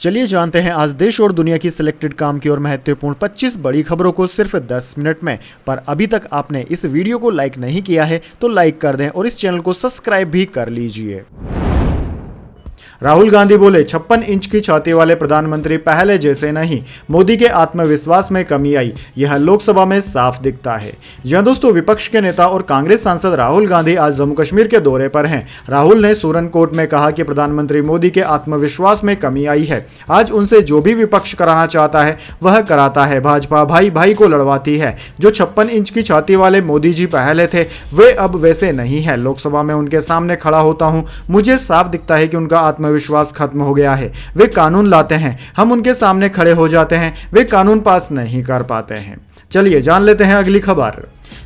चलिए जानते हैं आज देश और दुनिया की सिलेक्टेड काम की और महत्वपूर्ण 25 बड़ी खबरों को सिर्फ 10 मिनट में। पर अभी तक आपने इस वीडियो को लाइक नहीं किया है तो लाइक कर दें और इस चैनल को सब्सक्राइब भी कर लीजिए। राहुल गांधी बोले 56 इंच की छाती वाले प्रधानमंत्री पहले जैसे नहीं, मोदी के आत्मविश्वास में कमी आई, यह लोकसभा में साफ दिखता है। जी हां दोस्तों, विपक्ष के नेता और कांग्रेस सांसद राहुल गांधी आज जम्मू कश्मीर के दौरे पर हैं। राहुल ने सूरनकोट में कहा कि प्रधानमंत्री मोदी के आत्मविश्वास में कमी आई है। आज उनसे जो भी विपक्ष कराना चाहता है वह कराता है। भाजपा भाई भाई को लड़वाती है। जो 56 इंच की छाती वाले मोदी जी पहले थे वे अब वैसे नहीं है। लोकसभा में उनके सामने खड़ा होता हूं, मुझे साफ दिखता है कि उनका विश्वास खत्म हो गया है। वे कानून लाते हैं, हम उनके सामने खड़े हो जाते हैं, वे कानून पास नहीं कर पाते हैं। चलिए जान लेते हैं अगली खबर।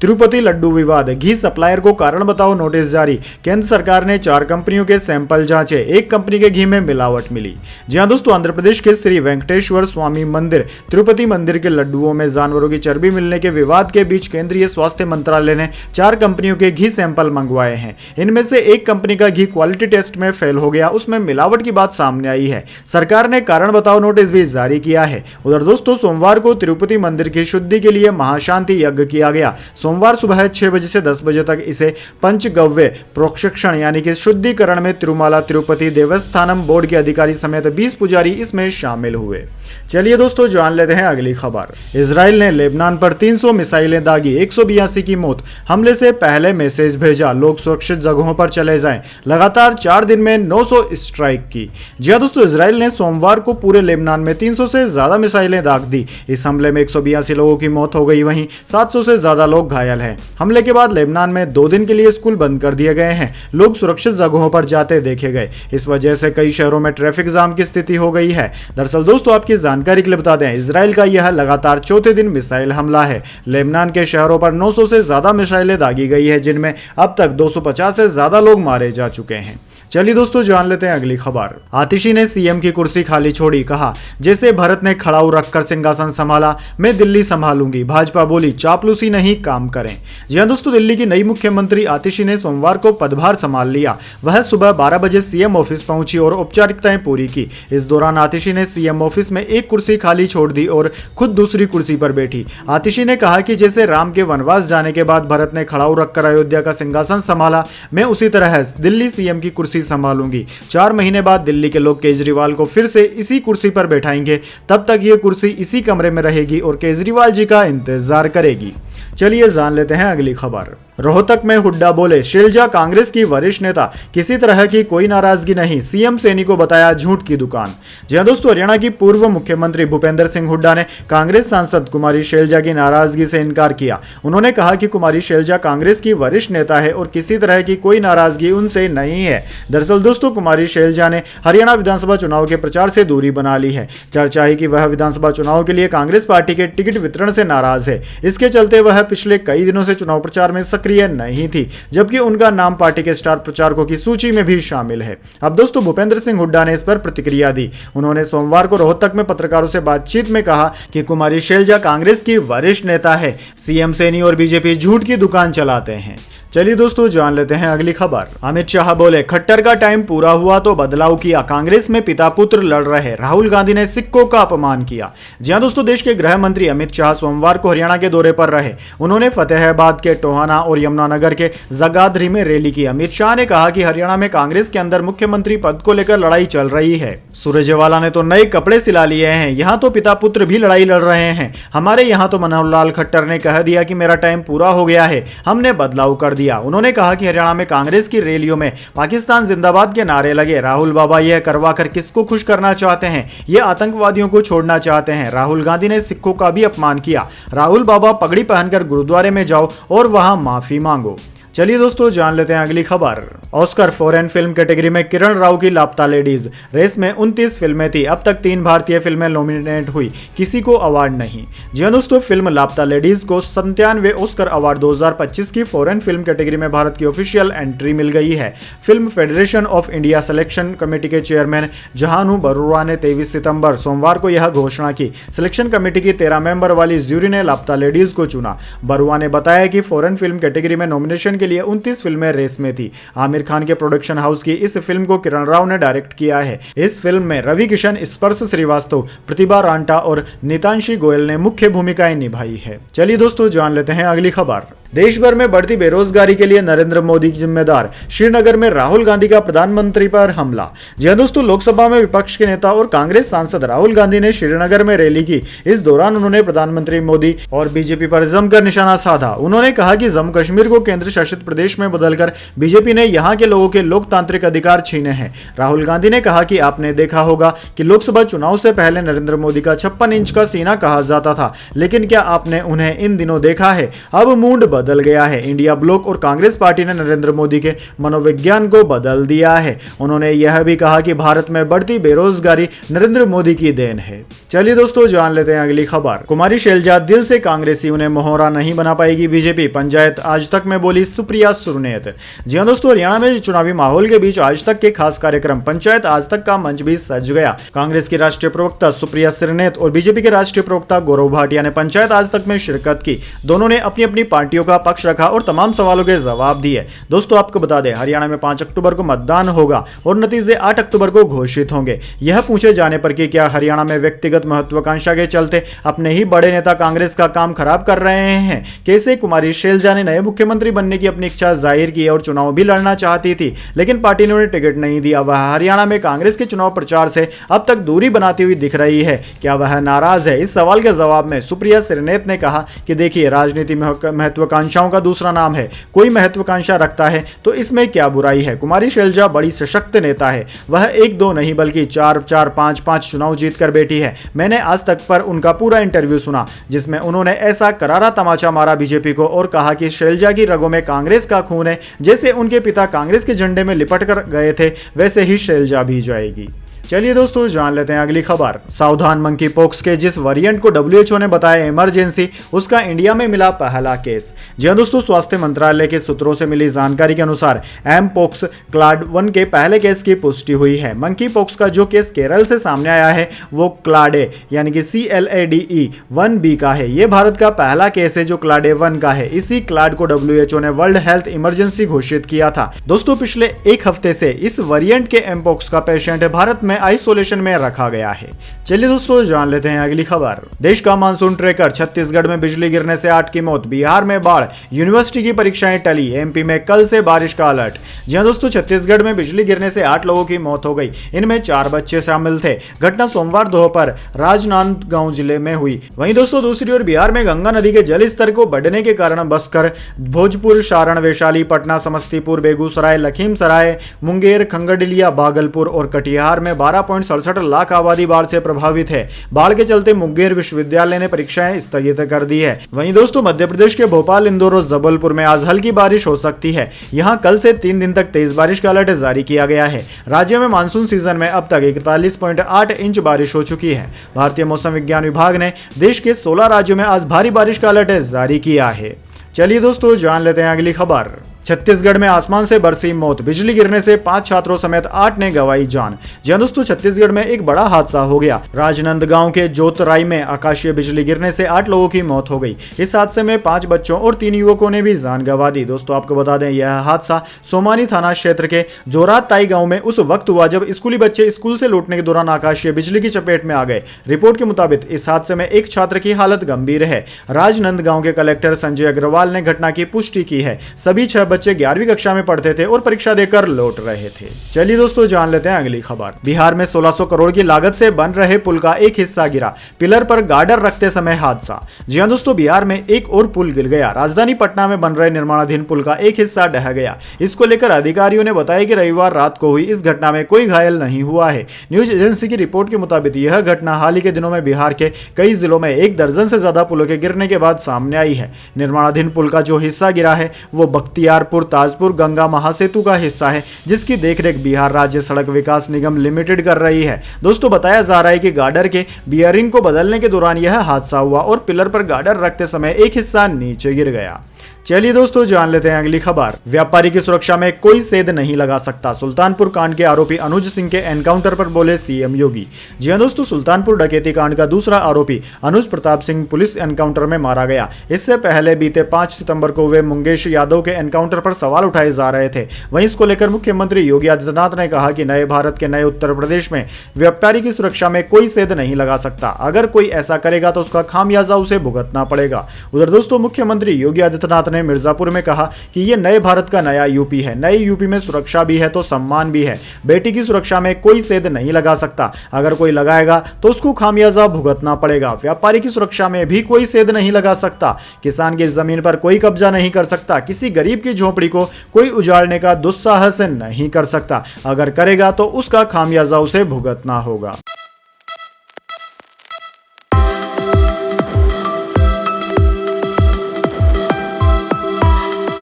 तिरुपति लड्डू विवाद, घी सप्लायर को कारण बताओ नोटिस जारी। केंद्र सरकार ने 4 कंपनियों के सैंपल जांचे, एक कंपनी के घी में मिलावट मिली। जी हां दोस्तों, आंध्र प्रदेश के श्री वेंकटेश्वर स्वामी मंदिर तिरुपति मंदिर के लड्डुओं में जानवरों की चर्बी मिलने के विवाद के बीच केंद्रीय स्वास्थ्य मंत्रालय ने 4 कंपनियों के घी सैंपल मंगवाए हैं। इनमें से एक कंपनी का घी क्वालिटी टेस्ट में फेल हो गया, उसमें मिलावट की बात सामने आई है। सरकार ने कारण बताओ नोटिस भी जारी किया है। उधर दोस्तों, सोमवार को तिरुपति मंदिर की शुद्धि के लिए महाशांति यज्ञ किया गया। सोमवार सुबह 6 बजे से 10 बजे तक इसे पंचगव्य प्रोक्षण यानी कि शुद्धिकरण में तिरुमाला तिरुपति देवस्थानम बोर्ड के अधिकारी समेत 20 पुजारी इसमें शामिल हुए। चलिए दोस्तों जान लेते हैं अगली खबर। इजराइल ने लेबनान पर 300 मिसाइलें दागी, 182 की मौत। हमले से पहले मैसेज भेजा, लोग सुरक्षित जगहों पर चले जाएं। लगातार 4 दिन में 900 स्ट्राइक की। जी हां दोस्तों, इजराइल ने सोमवार को पूरे लेबनान में 300 से ज्यादा मिसाइलें दाग दी। इस हमले में 182 लोगों की मौत हो गई, वहीं 700 से ज्यादा लोग घायल हैं। हमले के बाद लेबनान में 2 दिन के लिए स्कूल बंद कर दिए गए हैं। लोग सुरक्षित जगहों पर जाते देखे गए। इस वजह से कई शहरों में ट्रैफिक जाम की स्थिति हो गई है। दरअसल दोस्तों, आपकी जानकारी के लिए बता दें, इजराइल का यह लगातार 4थे दिन मिसाइल हमला है। लेबनान के शहरों पर 900 से ज्यादा मिसाइलें दागी गई है, जिनमें अब तक 250 से ज्यादा लोग मारे जा चुके हैं। चलिए दोस्तों जान लेते हैं अगली खबर। आतिशी ने सीएम की कुर्सी खाली छोड़ी, कहा जैसे भरत ने खड़ाऊ रखकर सिंहासन संभाला, मैं दिल्ली संभालूंगी। भाजपा बोली चापलूसी नहीं, काम करें। जी हां दोस्तों, दिल्ली की नई मुख्यमंत्री आतिशी ने सोमवार को पदभार संभाल लिया। वह सुबह 12 बजे सीएम ऑफिस पहुंची और औपचारिकताएं पूरी की। इस दौरान आतिशी ने सीएम ऑफिस में एक कुर्सी खाली छोड़ दी और खुद दूसरी कुर्सी पर बैठी। आतिशी ने कहा कि जैसे राम के वनवास जाने के बाद भरत ने खड़ाऊ रखकर अयोध्या का सिंहासन संभाला, मैं उसी तरह दिल्ली सीएम की कुर्सी संभालूंगी। 4 महीने बाद दिल्ली के लोग केजरीवाल को फिर से इसी कुर्सी पर बैठाएंगे। तब तक ये कुर्सी इसी कमरे में रहेगी और केजरीवाल जी का इंतजार करेगी। चलिए जान लेते हैं अगली खबर। रोहतक में हुड्डा बोले, शैलजा कांग्रेस की वरिष्ठ नेता, किसी तरह की कोई नाराजगी नहीं, सीएम सैनी को बताया झूठ की दुकान। जी हां दोस्तों, हरियाणा की पूर्व मुख्यमंत्री भूपेंद्र सिंह हुड्डा ने कांग्रेस सांसद कुमारी शैलजा की नाराजगी से इनकार किया। उन्होंने कहा कि कुमारी शैलजा कांग्रेस की वरिष्ठ नेता है और किसी तरह की कोई नाराजगी उनसे नहीं है। दरअसल दोस्तों, कुमारी शैलजा ने हरियाणा विधानसभा चुनाव के प्रचार से दूरी बना ली है। चर्चा है कि वह विधानसभा चुनाव के लिए कांग्रेस पार्टी के टिकट वितरण से नाराज है। इसके चलते वह पिछले कई दिनों से चुनाव प्रचार में सक्रिय नहीं थी, जबकि उनका नाम पार्टी के स्टार प्रचारकों की सूची में भी शामिल है। अब दोस्तों, भूपेंद्र सिंह हुड्डा ने इस पर प्रतिक्रिया दी। उन्होंने सोमवार को रोहतक में पत्रकारों से बातचीत में कहा कि कुमारी शैलजा कांग्रेस की वरिष्ठ नेता है, सीएम सैनी और बीजेपी झूठ की दुकान चलाते हैं। चलिए दोस्तों जान लेते हैं अगली खबर। अमित शाह बोले, खट्टर का टाइम पूरा हुआ तो बदलाव किया, कांग्रेस में पिता पुत्र लड़ रहे, राहुल गांधी ने सिक्कों का अपमान किया। जी हां दोस्तों, देश के गृह मंत्री अमित शाह सोमवार को हरियाणा के दौरे पर रहे। उन्होंने फतेहाबाद के टोहाना और यमुनानगर के जगाधरी में रैली की। अमित शाह ने कहा कि हरियाणा में कांग्रेस के अंदर मुख्यमंत्री पद को लेकर लड़ाई चल रही है। सुरजेवाला ने तो नए कपड़े सिला लिए हैं, यहाँ तो पिता पुत्र भी लड़ाई लड़ रहे हैं। हमारे यहाँ तो मनोहर लाल खट्टर ने कह दिया कि मेरा टाइम पूरा हो गया है, हमने बदलाव कर दिया। उन्होंने कहा कि हरियाणा में कांग्रेस की रैलियों में पाकिस्तान जिंदाबाद के नारे लगे। राहुल बाबा यह करवाकर किसको खुश करना चाहते हैं? ये आतंकवादियों को छोड़ना चाहते हैं। राहुल गांधी ने सिखों का भी अपमान किया। राहुल बाबा पगड़ी पहनकर गुरुद्वारे में जाओ और वहां माफी मांगो। चलिए दोस्तों जान लेते हैं अगली खबर। ऑस्कर फॉरेन फिल्म कैटेगरी में किरण राव की लापता लेडीज, रेस में 29 फिल्में थी। अब तक 3 भारतीय फिल्में नॉमिनेट हुई, किसी को अवार्ड नहीं। जी हां दोस्तों, फिल्म लापता लेडीज को 97वें ऑस्कर अवार्ड 2025 की फॉरेन फिल्म कैटेगरी में भारत की ऑफिशियल एंट्री मिल गई है। Film federation of India selection committee के चेयरमैन जहानू बरुआ ने 23 सितंबर सोमवार को यह घोषणा की। सिलेक्शन कमेटी की 13 मेंबर वाली ज्यूरी ने लापता लेडीज को चुना। बरुआ ने बताया कि फॉरेन फिल्म कैटेगरी में नॉमिनेशन के लिए 29 फिल्में रेस में थी। आमिर खान के प्रोडक्शन हाउस की इस फिल्म को किरण राव ने डायरेक्ट किया है। इस फिल्म में रवि किशन, स्पर्श श्रीवास्तव, प्रतिभा रांटा और नीतांशी गोयल ने मुख्य भूमिकाएं निभाई है। चलिए दोस्तों, जान लेते हैं अगली खबर। देश भर में बढ़ती बेरोजगारी के लिए नरेंद्र मोदी जिम्मेदार, श्रीनगर में राहुल गांधी का प्रधानमंत्री पर हमला। जी दोस्तों, लोकसभा में विपक्ष के नेता और कांग्रेस सांसद राहुल गांधी ने श्रीनगर में रैली की। इस दौरान उन्होंने प्रधानमंत्री मोदी और बीजेपी पर जमकर निशाना साधा। उन्होंने कहा कि जम्मू कश्मीर को केंद्र शासित प्रदेश में बदलकर बीजेपी ने यहां के लोगों के लोकतांत्रिक अधिकार छीने हैं। राहुल गांधी ने कहा कि आपने देखा होगा कि लोकसभा चुनाव से पहले नरेंद्र मोदी का 56 इंच का सीना कहा जाता था, लेकिन क्या आपने उन्हें इन दिनों देखा है? अब मूड बदल गया है। इंडिया ब्लॉक और कांग्रेस पार्टी ने नरेंद्र मोदी के मनोविज्ञान को बदल दिया है। उन्होंने यह भी कहा कि भारत में बढ़ती बेरोजगारी नरेंद्र मोदी की देन है। चलिए दोस्तों, जान लेते हैं अगली खबर। कुमारी शैलजा दिल से कांग्रेसी, उन्हें मोहरा नहीं बना पाएगी बीजेपी, पंचायत आज तक में बोली सुप्रिया सुरनेत। जी हां दोस्तों, हरियाणा में चुनावी माहौल के बीच आज तक के खास कार्यक्रम पंचायत आज तक का मंच भी सज गया। कांग्रेस की राष्ट्रीय प्रवक्ता सुप्रिया सुरनेत और बीजेपी के राष्ट्रीय प्रवक्ता गौरव भाटिया ने पंचायत आज तक में शिरकत की। दोनों ने अपनी अपनी पार्टियों का पक्ष रखा और तमाम सवालों के जवाब दिए। दोस्तों, आपको बता दें, हरियाणा में 5 अक्टूबर को मतदान होगा और नतीजे 8 अक्टूबर को घोषित होंगे। यह पूछे जाने पर कि क्या हरियाणा में व्यक्तिगत महत्वाकांक्षा के चलते अपने ही बड़े नेता कांग्रेस का काम खराब कर रहे हैं, कैसे कुमारी शैलजा ने नए मुख्यमंत्री बनने की अपनी इच्छा जाहिर की और चुनाव भी लड़ना चाहती थी, लेकिन पार्टी ने उन्हें टिकट नहीं दिया। वह हरियाणा में कांग्रेस के चुनाव प्रचार से अब तक दूरी बनाती हुई दिख रही है। क्या वह नाराज है? इस सवाल के जवाब में सुप्रिया सुरनेत ने कहा कि देखिए, राजनीति महत्वाकांक्षाओं का दूसरा नाम है। कोई महत्वाकांक्षा रखता है तो इसमें क्या बुराई है? कुमारी शैलजा बड़ी सशक्त नेता है। वह 1-2 नहीं बल्कि 4-4, 5-5 चुनाव जीतकर बैठी है। मैंने आज तक पर उनका पूरा इंटरव्यू सुना जिसमें उन्होंने ऐसा करारा तमाचा मारा बीजेपी को और कहा कि शैलजा की रगों में कांग्रेस का खून है। जैसे उनके पिता कांग्रेस के झंडे में लिपट कर गए थे, वैसे ही शैलजा भी जाएगी। चलिए दोस्तों, जान लेते हैं अगली खबर। सावधान, मंकी पॉक्स के जिस वेरिएंट को WHO ने बताया इमरजेंसी, उसका इंडिया में मिला पहला केस। जी हां दोस्तों, स्वास्थ्य मंत्रालय के सूत्रों से मिली जानकारी के अनुसार एम पॉक्स क्लाड 1 के पहले केस की पुष्टि हुई है। मंकी पॉक्स का जो केस केरल से सामने आया है वो क्लाडे यानी कि CLADE 1B का है। यह भारत का पहला केस है जो क्लाडे 1 का है। इसी क्लाड को WHO ने वर्ल्ड हेल्थ इमरजेंसी घोषित किया था। दोस्तों, पिछले एक हफ्ते से इस वेरिएंट के एम पॉक्स का पेशेंट भारत में आइसोलेशन में रखा गया है। चलिए दोस्तों, जान लेते हैं अगली खबर। देश का मानसून ट्रैकर, छत्तीसगढ़ में बिजली गिरने से 8 की मौत, बिहार में बाढ़, यूनिवर्सिटी की परीक्षाएं टली, MP में कल से बारिश का अलर्ट। जी हां दोस्तों, छत्तीसगढ़ में बिजली गिरने से 8 लोगों की मौत हो गई। इनमें 4 बच्चे शामिल थे। घटना सोमवार दोपहर राजनांदगांव जिले में हुई। वहीं दोस्तों, दूसरी ओर बिहार में गंगा नदी के जल स्तर को बढ़ने के कारण बस्तर, भोजपुर, सारण, वैशाली, पटना, समस्तीपुर, बेगूसराय, लखीमसराय, मुंगेर, खंगडिलिया, भागलपुर और कटिहार में 12.67 लाख आबादी बाढ़ से प्रभावित है। बाढ़ के चलते मुंगेर विश्वविद्यालय ने परीक्षाएं स्थगित कर दी है। वहीं दोस्तों, मध्य प्रदेश के भोपाल, इंदौर और जबलपुर में आज हल्की बारिश हो सकती है। यहां कल से 3 दिन तक तेज बारिश का अलर्ट जारी किया गया है। राज्य में मानसून सीजन में अब तक 41.8 इंच बारिश हो चुकी है। भारतीय मौसम विज्ञान विभाग ने देश के 16 राज्यों में आज भारी बारिश का अलर्ट जारी किया है। चलिए दोस्तों, जान लेते हैं अगली खबर। छत्तीसगढ़ में आसमान से बरसी मौत, बिजली गिरने से 5 छात्रों समेत 8 ने गंवाई जान। जी हां दोस्तों, छत्तीसगढ़ में एक बड़ा हादसा हो गया। राजनांदगांव के जोतराई में आकाशीय बिजली गिरने से 8 लोगों की मौत हो गई। इस हादसे में 5 बच्चों और 3 युवकों ने भी जान गंवा दी। दोस्तों, आपको बता दें, यह हादसा सोमानी थाना क्षेत्र के जोराताई गांव में उस वक्त हुआ जब स्कूली बच्चे स्कूल से लौटने के दौरान आकाशीय बिजली की चपेट में आ गए। रिपोर्ट के मुताबिक इस हादसे में एक छात्र की हालत गंभीर है। राजनांदगांव के कलेक्टर संजय अग्रवाल ने घटना की पुष्टि की है। सभी 6 बच्चे 11वीं कक्षा में पढ़ते थे और परीक्षा देकर लौट रहे थे। चलिए दोस्तों, जान लेते हैं अगली खबर। बिहार में 1600 करोड़ की लागत से बन रहे पुल का एक हिस्सा गिरा, पिलर पर गार्डर रखते समय हादसा। जी हां दोस्तों, बिहार में एक और पुल गिर गया। राजधानी पटना में बन रहे निर्माणाधीन पुल का एक हिस्सा ढह गया। इसको लेकर अधिकारियों ने बताया कि रविवार रात को हुई इस घटना में कोई घायल नहीं हुआ है। न्यूज एजेंसी की रिपोर्ट के मुताबिक यह घटना हाल ही के दिनों में बिहार के कई जिलों में 1 दर्जन से ज्यादा पुलों के गिरने के बाद सामने आई है। निर्माणाधीन पुल का जो हिस्सा गिरा है वो बख्तियारपुर ताजपुर गंगा महासेतु का हिस्सा है, जिसकी देखरेख बिहार राज्य सड़क विकास निगम लिमिटेड कर रही है। दोस्तों, बताया जा रहा है कि गार्डर के बियरिंग को बदलने के दौरान यह हादसा हुआ और पिलर पर गार्डर रखते समय एक हिस्सा नीचे गिर गया। चलिए दोस्तों जान लेते हैं अगली खबर। व्यापारी की सुरक्षा में कोई सेध नहीं लगा सकता, सुल्तानपुर कांड के आरोपी अनुज सिंह के एनकाउंटर पर बोले सीएम योगी। जी हां दोस्तों, सुल्तानपुर डकैती कांड का दूसरा आरोपी अनुज प्रताप सिंह पुलिस एनकाउंटर में मारा गया। इससे पहले बीते 5 सितंबर को वे मंगेश यादव के एनकाउंटर पर सवाल उठाए जा रहे थे। वहीं इसको लेकर मुख्यमंत्री योगी आदित्यनाथ ने कहा कि नए भारत के नए उत्तर प्रदेश में व्यापारी की सुरक्षा में कोई सेध नहीं लगा सकता, अगर कोई ऐसा करेगा तो उसका खामियाजा उसे भुगतना पड़ेगा। उधर दोस्तों मुख्यमंत्री योगी आदित्यनाथ ने मिर्जापुर में कहा कि ये नए भारत का नया यूपी है, नए यूपी में सुरक्षा भी है तो सम्मान भी है। बेटी की सुरक्षा में कोई सेध नहीं लगा सकता, अगर कोई लगाएगा तो उसको खामियाजा भुगतना पड़ेगा। व्यापारी की सुरक्षा में भी कोई सेध नहीं लगा सकता, किसान की जमीन पर कोई कब्जा नहीं कर सकता, किसी गरीब की झोपड़ी को कोई उजाड़ने का दुस्साहस नहीं कर सकता, अगर करेगा तो उसका खामियाजा उसे भुगतना होगा।